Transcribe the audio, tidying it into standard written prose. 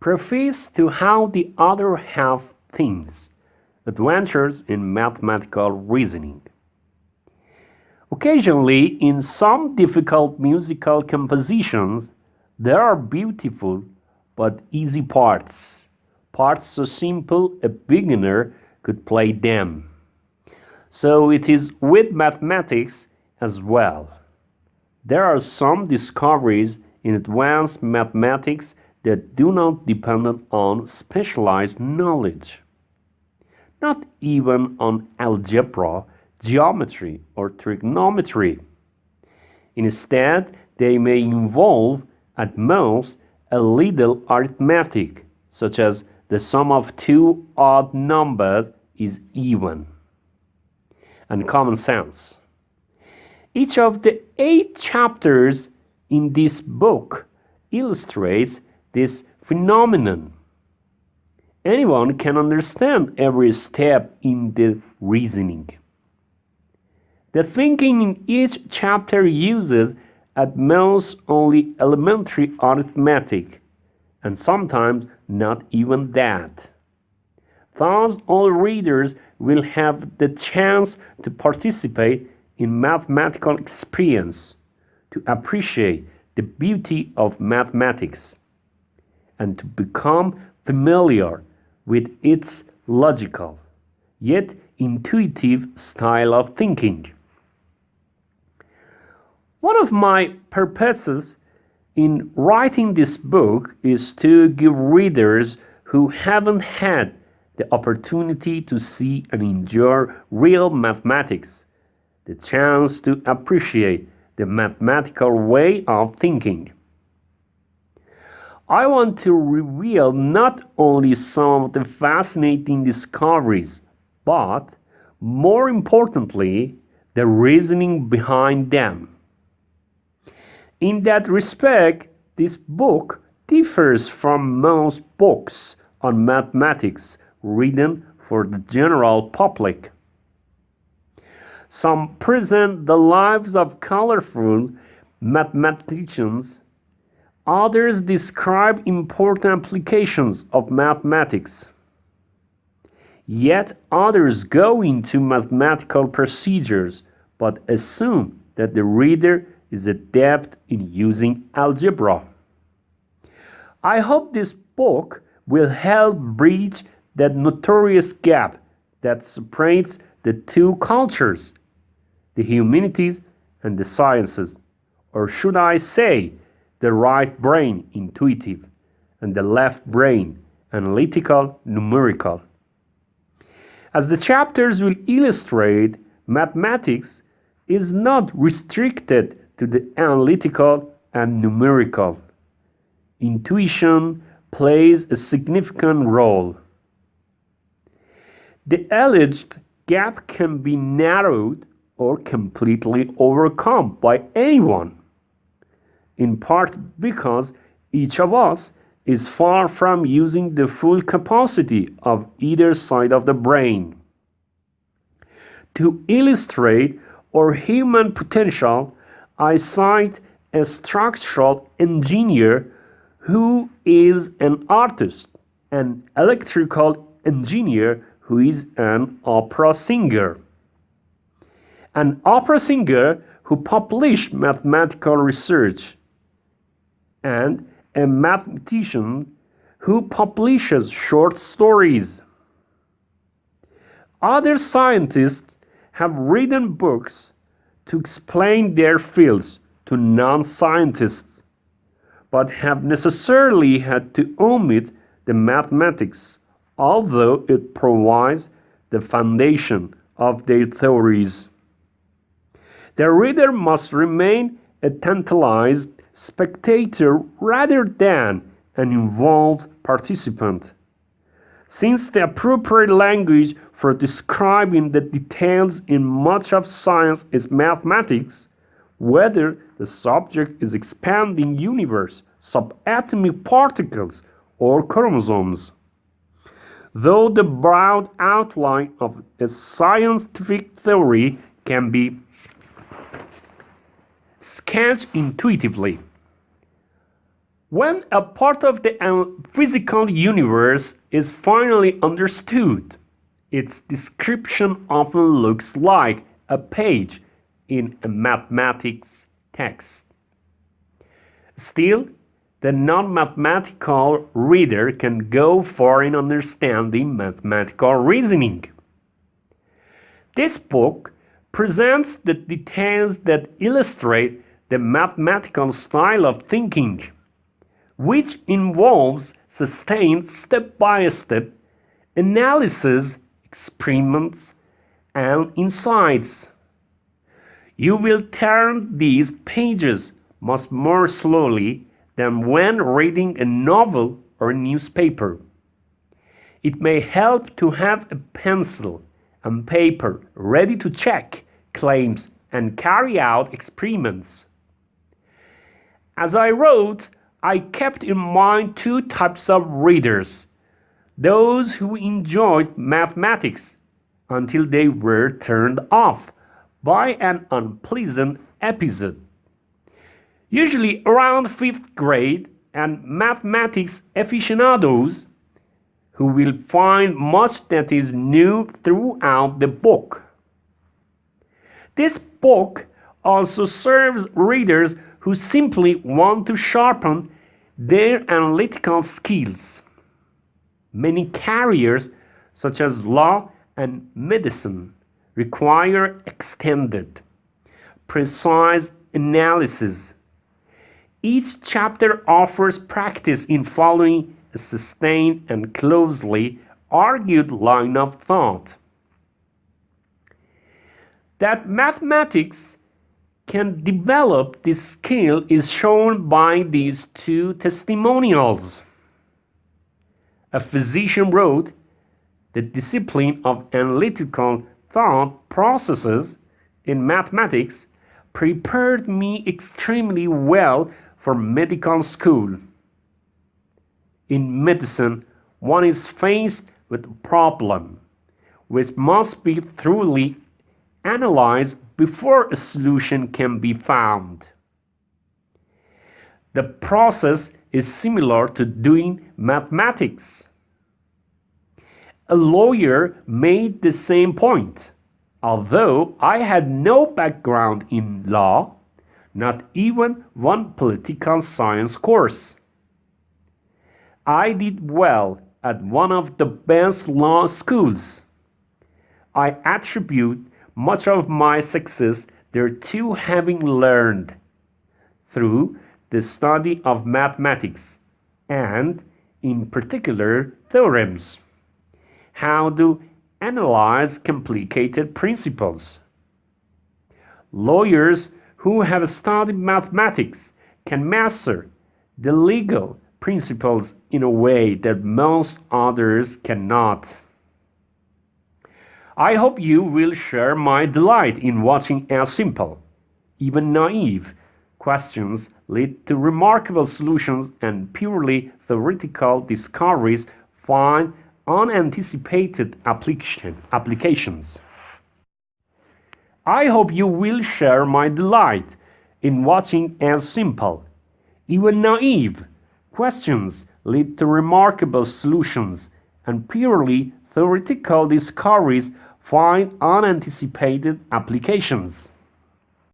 Preface to How the Other Half Thinks, Adventures in Mathematical Reasoning. Occasionally, in some difficult musical compositions, there are beautiful but easy parts so simple a beginner could play them. So it is with mathematics as well. There are some discoveries in advanced mathematics that do not depend on specialized knowledge, not even on algebra, geometry, or trigonometry. Instead, they may involve at most a little arithmetic, such as the sum of two odd numbers is even, and common sense. Each of the 8 chapters in this book illustrates this phenomenon. Anyone can understand every step in the reasoning. The thinking in each chapter uses at most only elementary arithmetic, and sometimes not even that. Thus, all readers will have the chance to participate in mathematical experience, to appreciate the beauty of mathematics, and to become familiar with its logical, yet intuitive style of thinking. One of my purposes in writing this book is to give readers who haven't had the opportunity to see and enjoy real mathematics the chance to appreciate the mathematical way of thinking. I want to reveal not only some of the fascinating discoveries, but more importantly, the reasoning behind them. In that respect, this book differs from most books on mathematics written for the general public. Some present the lives of colorful mathematicians, others describe important applications of mathematics. Yet others go into mathematical procedures but assume that the reader is adept in using algebra. I hope this book will help bridge that notorious gap that separates the two cultures, the humanities and the sciences, or should I say, the right brain intuitive and the left brain analytical numerical. As the chapters will illustrate, mathematics is not restricted to the analytical and numerical. Intuition plays a significant role. The alleged gap can be narrowed or completely overcome by anyone, in part because each of us is far from using the full capacity of either side of the brain. To illustrate our human potential, I cite a structural engineer who is an artist, an electrical engineer who is an opera singer, an opera singer who published mathematical research, and a mathematician who publishes short stories. Other scientists have written books to explain their fields to non-scientists, but have necessarily had to omit the mathematics, although it provides the foundation of their theories. The reader must remain a tantalized spectator rather than an involved participant, since the appropriate language for describing the details in much of science is mathematics, whether the subject is expanding universe, subatomic particles, or chromosomes. Though the broad outline of a scientific theory can be sketched intuitively, When a part of the physical universe is finally understood, its description often looks like a page in a mathematics text. Still, the non-mathematical reader can go far in understanding mathematical reasoning. This book presents the details that illustrate the mathematical style of thinking, which involves sustained step-by-step analysis, experiments, and insights. You will turn these pages much more slowly than when reading a novel or a newspaper. It may help to have a pencil and paper ready to check claims and carry out experiments. As I wrote, I kept in mind two types of readers: those who enjoyed mathematics until they were turned off by an unpleasant episode, usually around 5th grade, and mathematics aficionados who will find much that is new throughout the book. This book also serves readers who simply want to sharpen their analytical skills. Many careers, such as law and medicine, require extended, precise analysis. Each chapter offers practice in following a sustained and closely argued line of thought. That mathematics can develop this skill is shown by these two testimonials. A physician wrote, "The discipline of analytical thought processes in mathematics prepared me extremely well for medical school. In medicine, one is faced with a problem which must be thoroughly analyzed before a solution can be found. The process is similar to doing mathematics." A lawyer made the same point. Although I had no background in law, not even one political science course, I did well at one of the best law schools. I attribute much of my success thereto having learned, through the study of mathematics, and in particular theorems, how to analyze complicated principles. Lawyers who have studied mathematics can master the legal principles in a way that most others cannot. I hope you will share my delight in watching how simple, even naive, questions lead to remarkable solutions and purely theoretical discoveries find unanticipated applications. I hope you will share my delight in watching as simple, even naive, questions lead to remarkable solutions and purely theoretical discoveries find unanticipated applications.